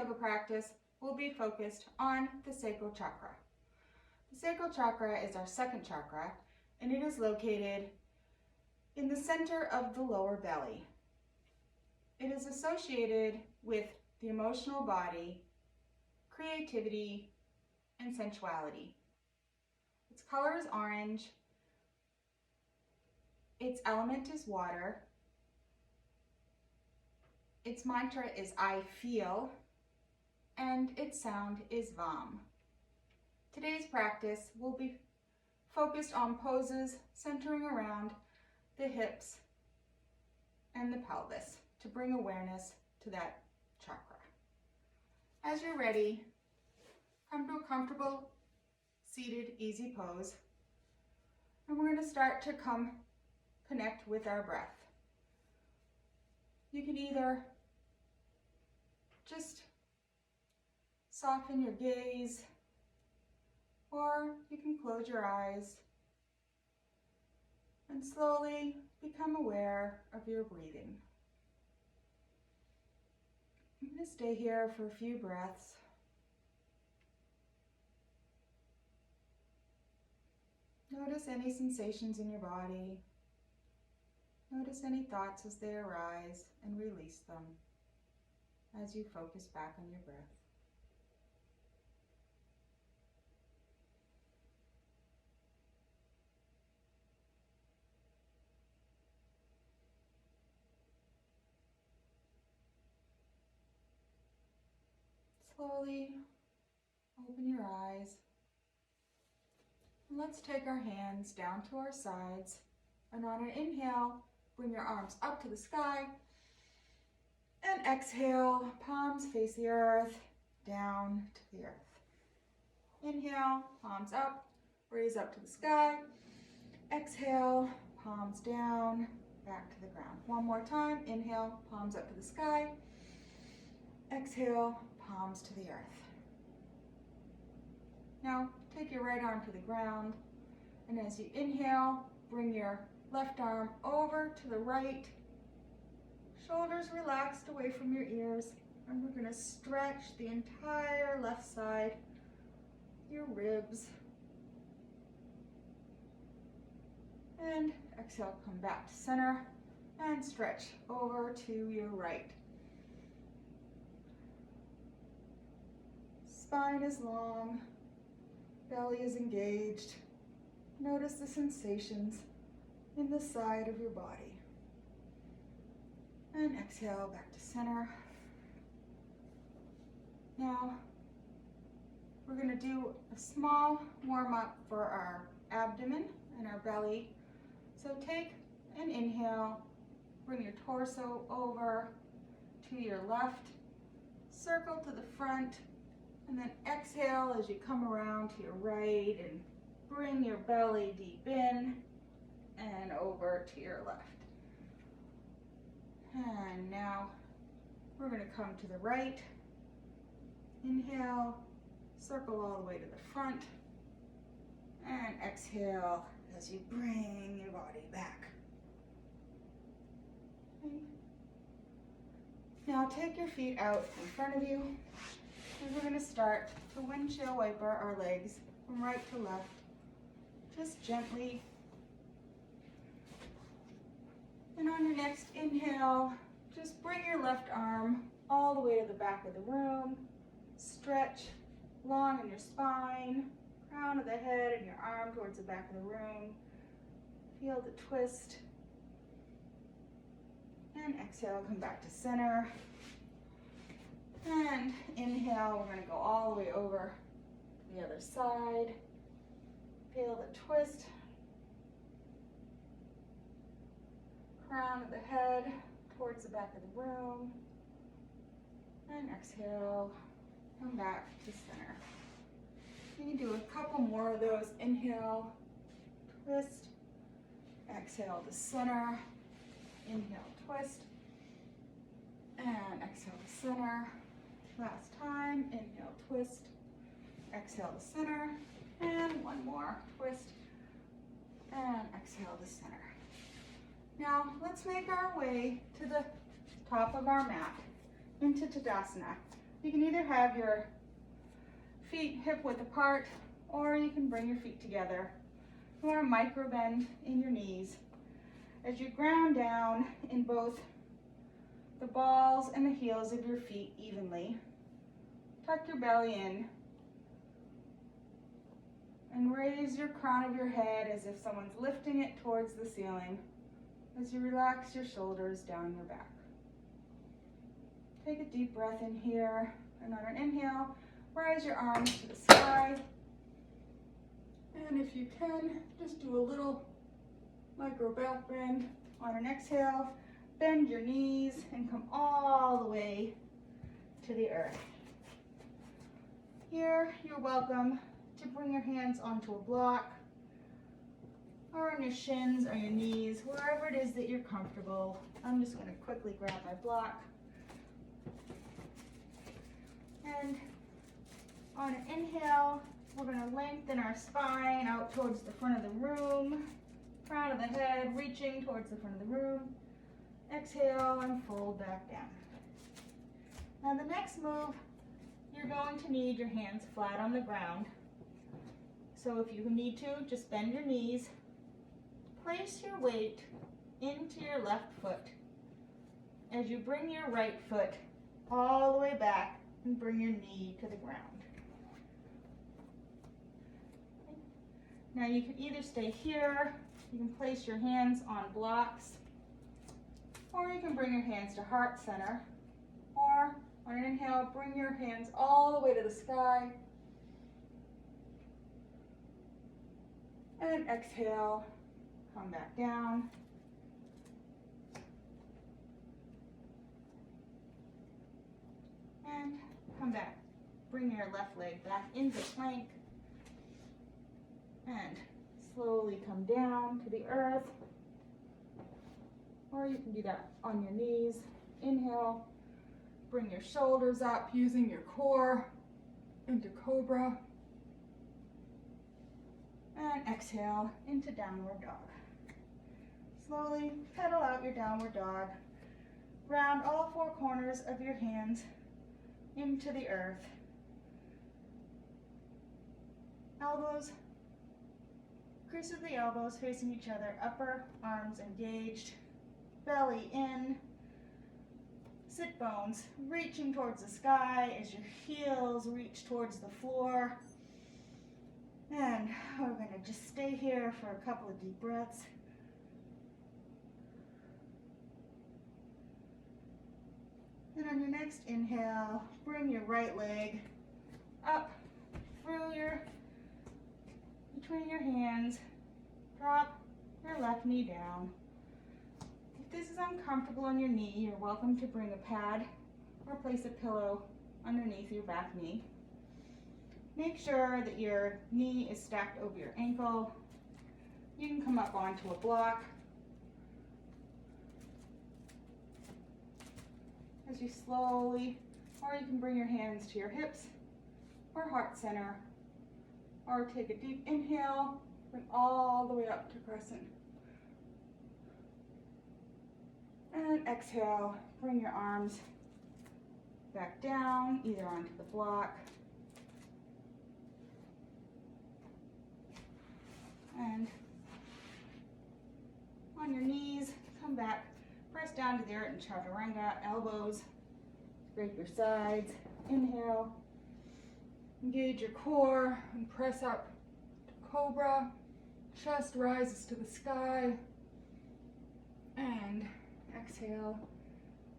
yoga practice will be focused on the sacral chakra. The sacral chakra is our second chakra, and it is located in the center of the lower belly. It is associated with the emotional body, creativity, and sensuality. Its color is orange. Its element is water. Its mantra is I feel, and its sound is Vam. Today's practice will be focused on poses centering around the hips and the pelvis to bring awareness to that chakra. As you're ready, come to a comfortable, seated, easy pose, and we're going to start to connect with our breath. You can either just soften your gaze, or you can close your eyes and slowly become aware of your breathing. I'm going to stay here for a few breaths. Notice any sensations in your body. Notice any thoughts as they arise and release them as you focus back on your breath. Slowly open your eyes. And let's take our hands down to our sides. And on an inhale, bring your arms up to the sky. And exhale, palms face the earth, down to the earth. Inhale, palms up, raise up to the sky. Exhale, palms down, back to the ground. One more time. Inhale, palms up to the sky. Exhale, palms to the earth. Now, take your right arm to the ground, and as you inhale, bring your left arm over to the right. Shoulders relaxed away from your ears, and we're going to stretch the entire left side, your ribs. And exhale, come back to center, and stretch over to your right. Spine is long, belly is engaged. Notice the sensations in the side of your body. And exhale, back to center. Now, we're going to do a small warm-up for our abdomen and our belly. So take an inhale, bring your torso over to your left, circle to the front, and then exhale as you come around to your right and bring your belly deep in and over to your left. And now we're going to come to the right. Inhale, circle all the way to the front, and exhale as you bring your body back. Okay. Now take your feet out in front of you, and we're going to start to windshield wiper our legs from right to left, just gently. And on your next inhale, just bring your left arm all the way to the back of the room. Stretch long in your spine, crown of the head and your arm towards the back of the room. Feel the twist. And exhale, come back to center. And inhale, we're going to go all the way over to the other side. Feel the twist. Crown of the head towards the back of the room. And exhale, come back to center. You can do a couple more of those. Inhale, twist. Exhale to center. Inhale, twist. And exhale to center. Last time. Inhale, twist. Exhale to center. And one more. Twist. And exhale to center. Now, let's make our way to the top of our mat into Tadasana. You can either have your feet hip width apart, or you can bring your feet together. You want to micro bend in your knees. As you ground down in both the balls and the heels of your feet evenly, tuck your belly in and raise your crown of your head as if someone's lifting it towards the ceiling as you relax your shoulders down your back. Take a deep breath in here, and on an inhale, raise your arms to the sky. And if you can, just do a little micro back bend. On an exhale, bend your knees and come all the way to the earth. Here, you're welcome to bring your hands onto a block, or on your shins or your knees, wherever it is that you're comfortable. I'm just going to quickly grab my block. And on an inhale, we're going to lengthen our spine out towards the front of the room, crown of the head reaching towards the front of the room. Exhale and fold back down. Now the next move, you're going to need your hands flat on the ground. So if you need to, just bend your knees. Place your weight into your left foot as you bring your right foot all the way back and bring your knee to the ground. Now you can either stay here, you can place your hands on blocks, or you can bring your hands to heart center, or on an inhale, bring your hands all the way to the sky, and exhale, come back down. And come back. Bring your left leg back into plank. And slowly come down to the earth. Or you can do that on your knees. Inhale. Bring your shoulders up using your core into cobra. And exhale into downward dog. Slowly pedal out your downward dog. Ground all four corners of your hands into the earth. Elbows, crease of the elbows facing each other, upper arms engaged, belly in, sit bones reaching towards the sky as your heels reach towards the floor. And we're going to just stay here for a couple of deep breaths. And on your next inhale, bring your right leg up through between your hands. Drop your left knee down. If this is uncomfortable on your knee, you're welcome to bring a pad or place a pillow underneath your back knee. Make sure that your knee is stacked over your ankle. You can come up onto a block. As you slowly, or you can bring your hands to your hips or heart center, or take a deep inhale, bring all the way up to crescent. And exhale, bring your arms back down, either onto the block. And on your knees, come back, press down to the earth in chaturanga, elbows, scrape your sides, inhale, engage your core and press up to cobra, chest rises to the sky, and exhale,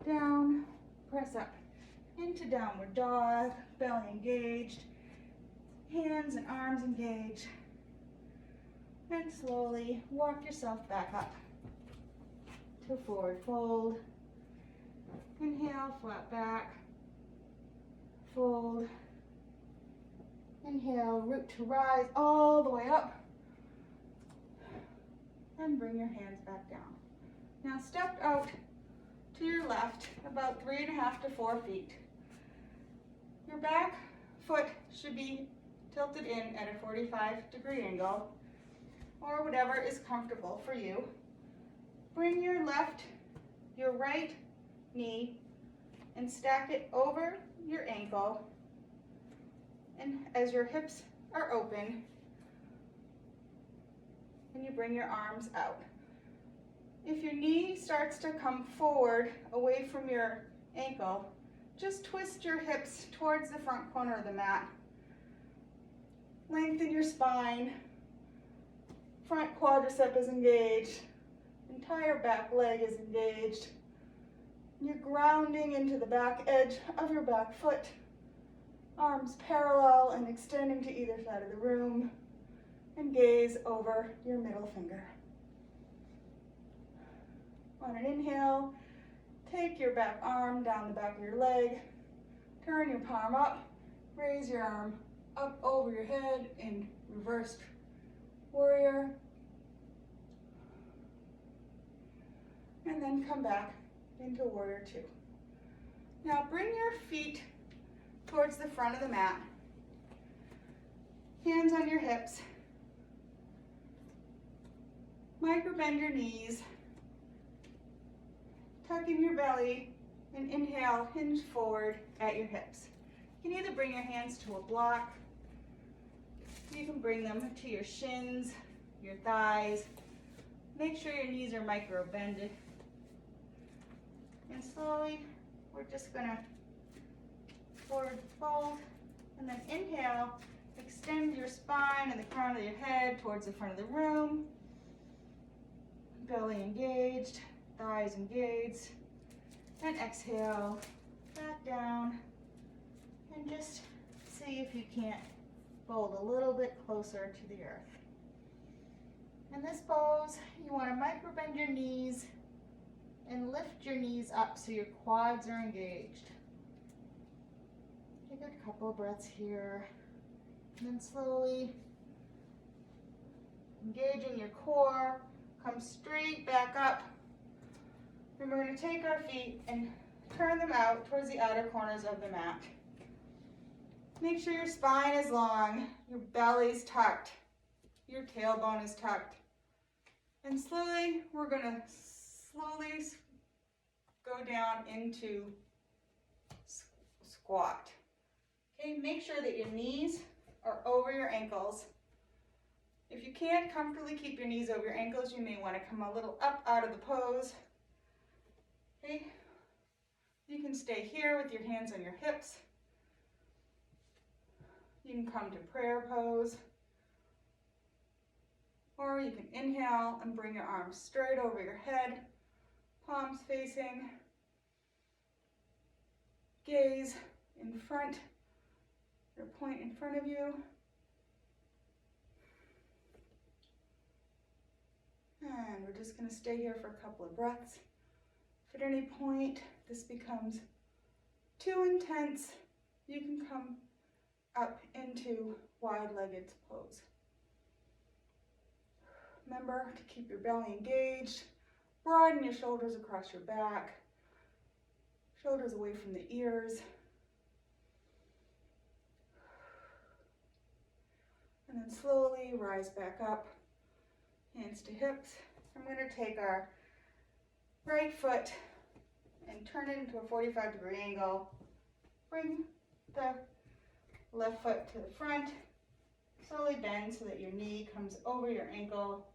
down, press up into downward dog, belly engaged, hands and arms engaged, and slowly walk yourself back up to forward fold. Inhale, flat back, fold. Inhale, root to rise all the way up, and bring your hands back down. Now step out to your left about 3.5 to 4 feet. Your back foot should be tilted in at a 45-degree angle, or whatever is comfortable for you. Bring your right knee and stack it over your ankle. ankle, and as your hips are open, and you bring your arms out. If your knee starts to come forward away from your ankle, just twist your hips towards the front corner of the mat. Lengthen your spine. Front quadricep is engaged. Entire back leg is engaged. You're grounding into the back edge of your back foot. Arms parallel and extending to either side of the room. And gaze over your middle finger. On an inhale, take your back arm down the back of your leg. Turn your palm up. Raise your arm up over your head in reversed warrior. And then come back into warrior two. Now bring your feet towards the front of the mat. Hands on your hips. Micro bend your knees. Tuck in your belly and inhale, hinge forward at your hips. You can either bring your hands to a block. You can bring them to your shins, your thighs. Make sure your knees are micro bended. And slowly, we're just gonna forward fold, and then inhale, extend your spine and the crown of your head towards the front of the room. Belly engaged, thighs engaged. And exhale, back down, and just see if you can't fold a little bit closer to the earth. In this pose, you want to micro bend your knees and lift your knees up so your quads are engaged. Take a couple of breaths here, and then slowly engaging your core, come straight back up. And we're going to take our feet and turn them out towards the outer corners of the mat. Make sure your spine is long, your belly's tucked, your tailbone is tucked. And slowly, we're going to slowly go down into squat. Okay, make sure that your knees are over your ankles. If you can't comfortably keep your knees over your ankles, you may want to come a little up out of the pose. Okay, you can stay here with your hands on your hips. You can come to prayer pose. Or you can inhale and bring your arms straight over your head, palms facing. Gaze in front, your point in front of you. And we're just going to stay here for a couple of breaths. If at any point this becomes too intense, you can come up into wide-legged pose. Remember to keep your belly engaged, broaden your shoulders across your back, shoulders away from the ears. And then slowly rise back up, hands to hips. I'm going to take our right foot and turn it into a 45-degree angle. Bring the left foot to the front. Slowly bend so that your knee comes over your ankle.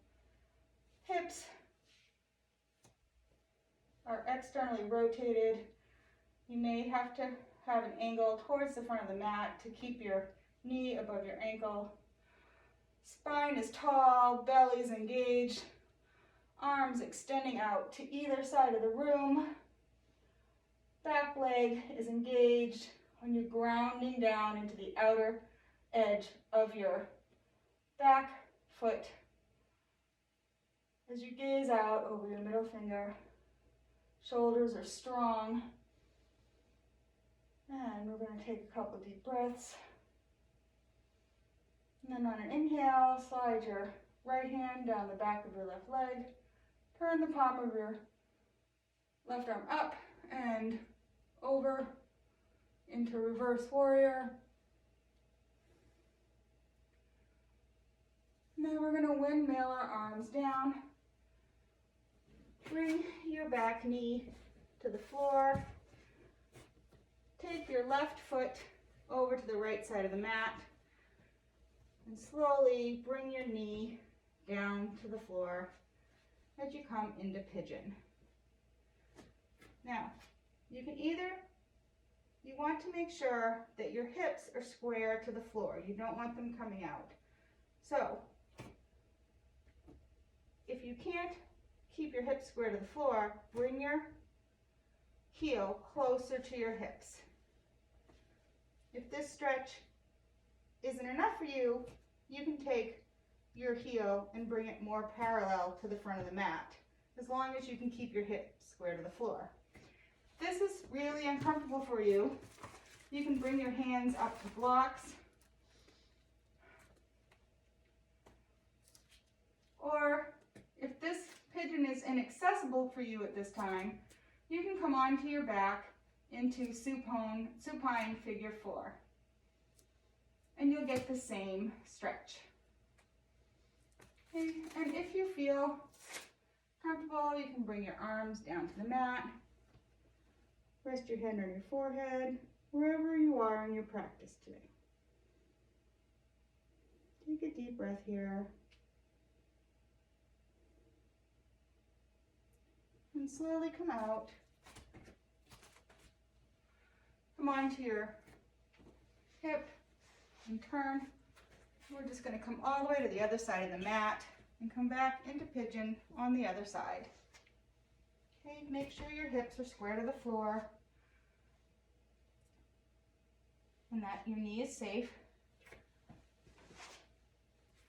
Hips are externally rotated. You may have to have an angle towards the front of the mat to keep your knee above your ankle. Spine is tall, belly's engaged, arms extending out to either side of the room. Back leg is engaged when you're grounding down into the outer edge of your back foot. As you gaze out over your middle finger, shoulders are strong. And we're going to take a couple deep breaths. And then on an inhale, slide your right hand down the back of your left leg. Turn the palm of your left arm up and over into reverse warrior. And then we're going to windmill our arms down. Bring your back knee to the floor. take your left foot over to the right side of the mat and slowly bring your knee down to the floor as you come into pigeon. Now, you want to make sure that your hips are square to the floor. You don't want them coming out. So, if you can't keep your hips square to the floor, bring your heel closer to your hips. If this stretch isn't enough for you, you can take your heel and bring it more parallel to the front of the mat, as long as you can keep your hips square to the floor. If this is really uncomfortable for you, you can bring your hands up to blocks, or if this pigeon is inaccessible for you at this time, you can come onto your back into supine figure 4. And you'll get the same stretch. Okay, and if you feel comfortable, you can bring your arms down to the mat. Rest your head on your forehead, wherever you are in your practice today. Take a deep breath here. And slowly come out. Come onto your hip and turn. We're just going to come all the way to the other side of the mat and come back into pigeon on the other side. Okay, make sure your hips are square to the floor and that your knee is safe.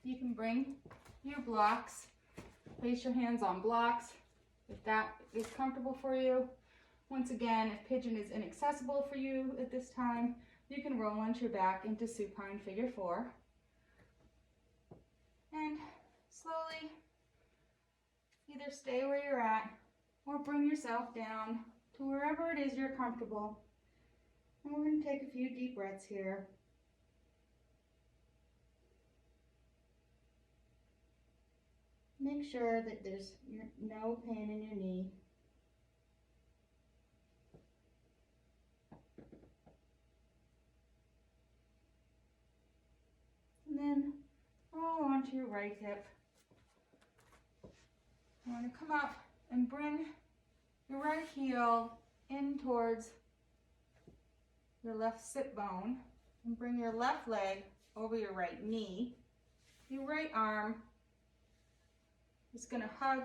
You can bring your blocks, place your hands on blocks if that is comfortable for you. Once again, if pigeon is inaccessible for you at this time, you can roll onto your back into supine figure 4. And slowly either stay where you're at or bring yourself down to wherever it is you're comfortable. And we're going to take a few deep breaths here. Make sure that there's no pain in your knee. And then roll onto your right hip. You want to come up and bring your right heel in towards your left sit bone and bring your left leg over your right knee. Your right arm is going to hug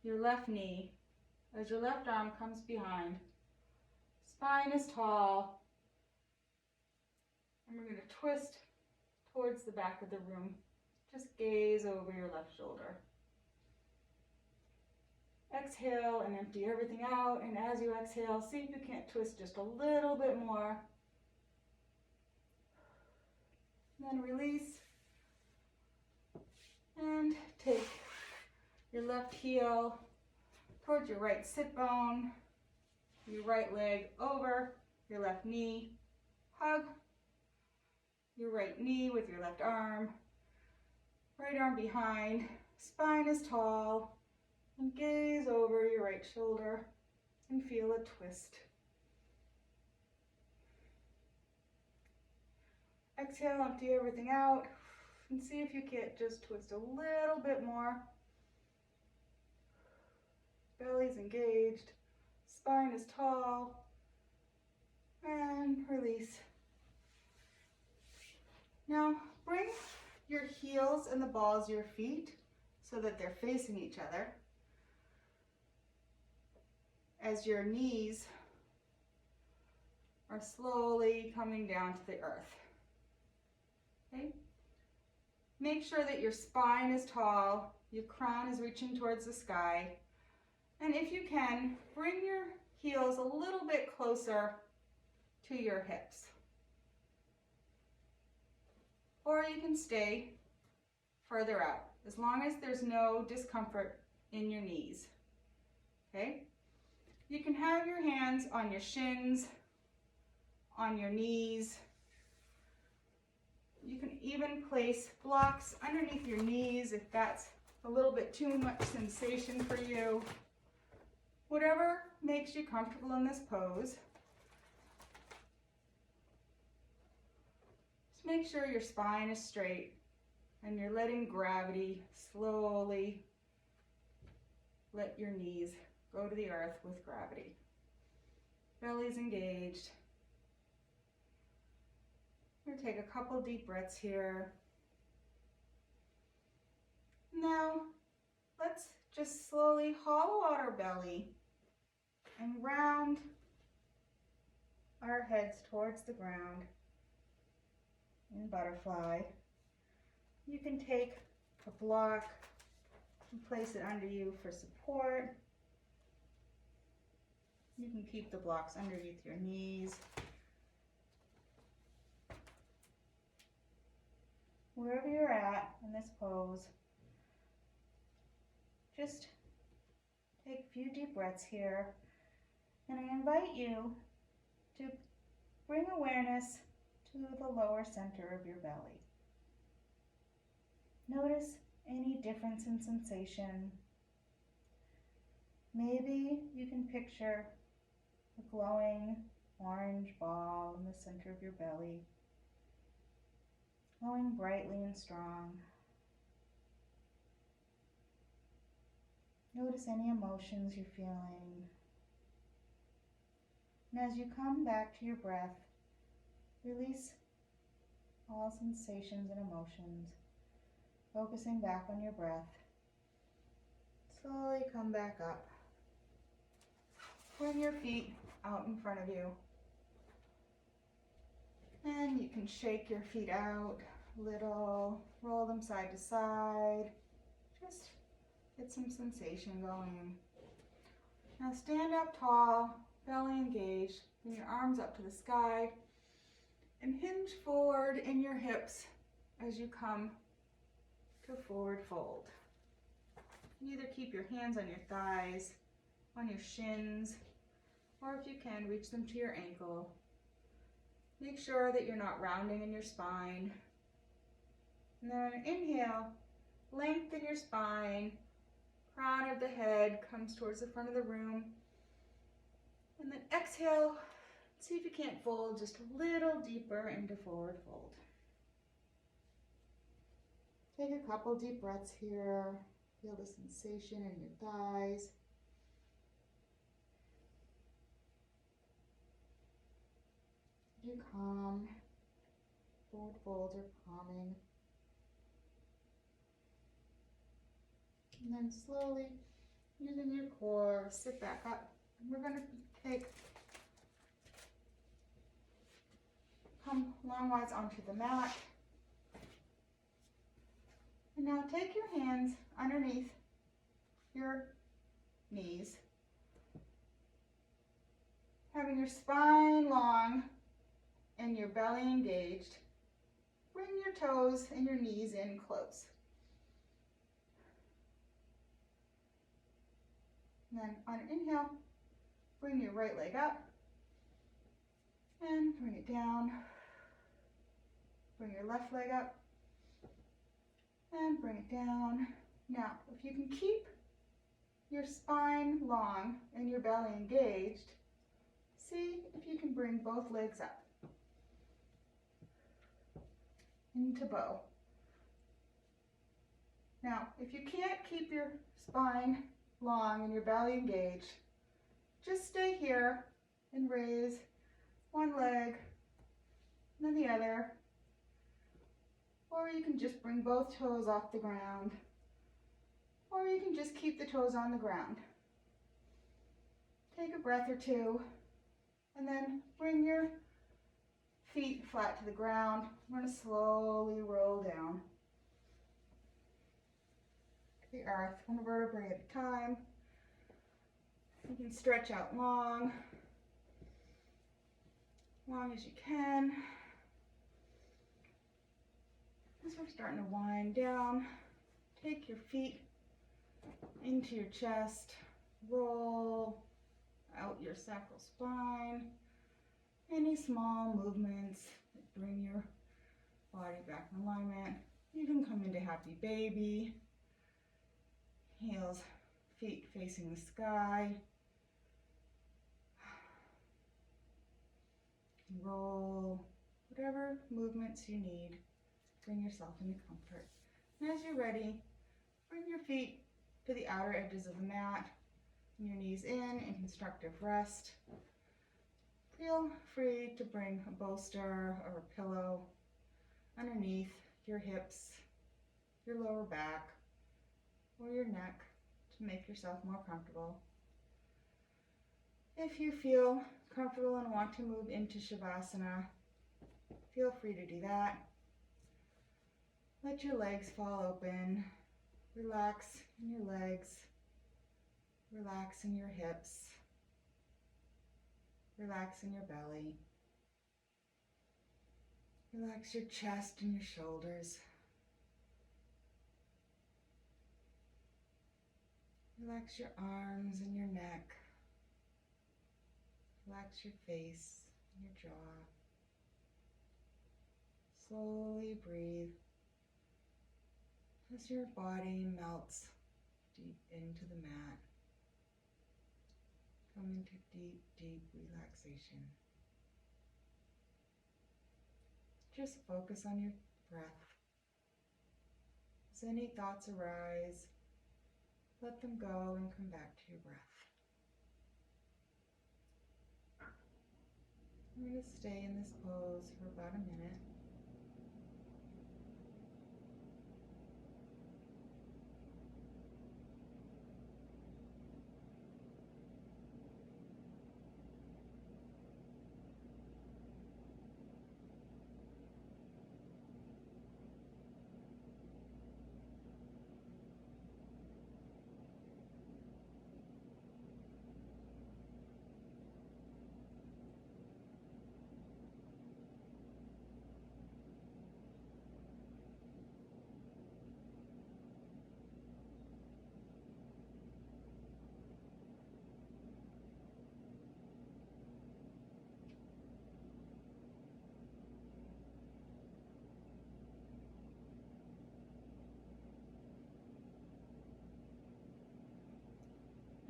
your left knee as your left arm comes behind. Spine is tall. And we're going to twist towards the back of the room. Just gaze over your left shoulder. Exhale and empty everything out, and as you exhale, see if you can't twist just a little bit more. Then release and take your left heel towards your right sit bone, your right leg over your left knee. Hug your right knee with your left arm, right arm behind, spine is tall, and gaze over your right shoulder and feel a twist. Exhale, empty everything out, and see if you can't just twist a little bit more. Belly's engaged, spine is tall, and release. Now bring your heels and the balls of your feet so that they're facing each other as your knees are slowly coming down to the earth. Okay? Make sure that your spine is tall, your crown is reaching towards the sky, and if you can, bring your heels a little bit closer to your hips. Or you can stay further out, as long as there's no discomfort in your knees. Okay? You can have your hands on your shins, on your knees. You can even place blocks underneath your knees if that's a little bit too much sensation for you. Whatever makes you comfortable in this pose. Just make sure your spine is straight and you're letting gravity slowly let your knees go to the earth with gravity. Belly's engaged. We're going to take a couple deep breaths here. Now, let's just slowly hollow out our belly and round our heads towards the ground in butterfly. You can take a block and place it under you for support. You can keep the blocks underneath your knees. Wherever you're at in this pose, just take a few deep breaths here, and I invite you to bring awareness to the lower center of your belly. Notice any difference in sensation. Maybe you can picture a glowing orange ball in the center of your belly, glowing brightly and strong. Notice any emotions you're feeling. And as you come back to your breath, release all sensations and emotions, focusing back on your breath. Slowly come back up. Bring your feet out in front of you. And you can shake your feet out a little, roll them side to side. Just get some sensation going. Now stand up tall, belly engaged, bring your arms up to the sky, and hinge forward in your hips as you come to forward fold. You either keep your hands on your thighs, on your shins, or if you can, reach them to your ankle. Make sure that you're not rounding in your spine. And then inhale, lengthen your spine, crown of the head comes towards the front of the room. And then exhale, see if you can't fold just a little deeper into forward fold. Take a couple deep breaths here. Feel the sensation in your thighs. You calm. Forward folds are calming. And then slowly, using your core, sit back up. And we're going to come longwise onto the mat. And now take your hands underneath your knees, having your spine long and your belly engaged. Bring your toes and your knees in close. And then on an inhale, bring your right leg up and bring it down. Bring your left leg up and bring it down. Now, if you can keep your spine long and your belly engaged, see if you can bring both legs up into bow. Now, if you can't keep your spine long and your belly engaged, just stay here and raise one leg and then the other. Or you can just bring both toes off the ground. Or you can just keep the toes on the ground. Take a breath or two, and then bring your feet flat to the ground. We're going to slowly roll down to the earth, one vertebrae at a time. You can stretch out long as you can. As we're starting to wind down, take your feet into your chest, roll out your sacral spine. Any small movements that bring your body back in alignment. You can come into happy baby. Heels, feet facing the sky. Roll, whatever whatever movements you need, bring yourself into comfort. And as you're ready, bring your feet to the outer edges of the mat, and your knees in constructive rest. Feel free to bring a bolster or a pillow underneath your hips, your lower back, or your neck to make yourself more comfortable. If you feel comfortable and want to move into Shavasana, feel free to do that. Let your legs fall open. Relax in your legs. Relax in your hips. Relax in your belly. Relax your chest and your shoulders. Relax your arms and your neck. Relax your face and your jaw. Slowly breathe as your body melts deep into the mat. Come into deep, deep relaxation. Just focus on your breath. As any thoughts arise, let them go and come back to your breath. I'm going to stay in this pose for about a minute.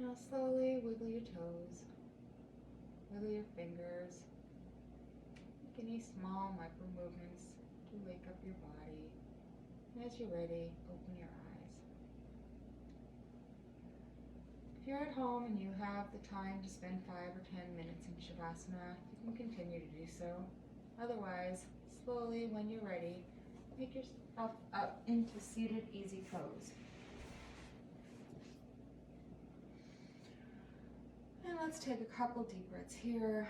Now slowly wiggle your toes, wiggle your fingers, make any small micro movements to wake up your body. And as you're ready, open your eyes. If you're at home and you have the time to spend 5 or 10 minutes in Shavasana, you can continue to do so. Otherwise, slowly when you're ready, make yourself up into seated easy pose. And let's take a couple deep breaths here.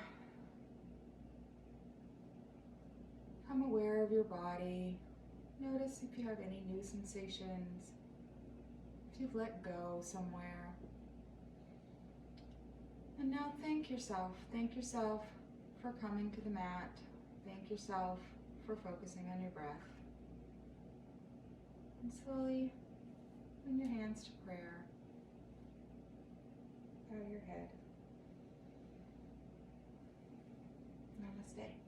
Become aware of your body. Notice if you have any new sensations, if you've let go somewhere. And now thank yourself. Thank yourself for coming to the mat. Thank yourself for focusing on your breath. And slowly bring your hands to prayer. Bow your head. Namaste.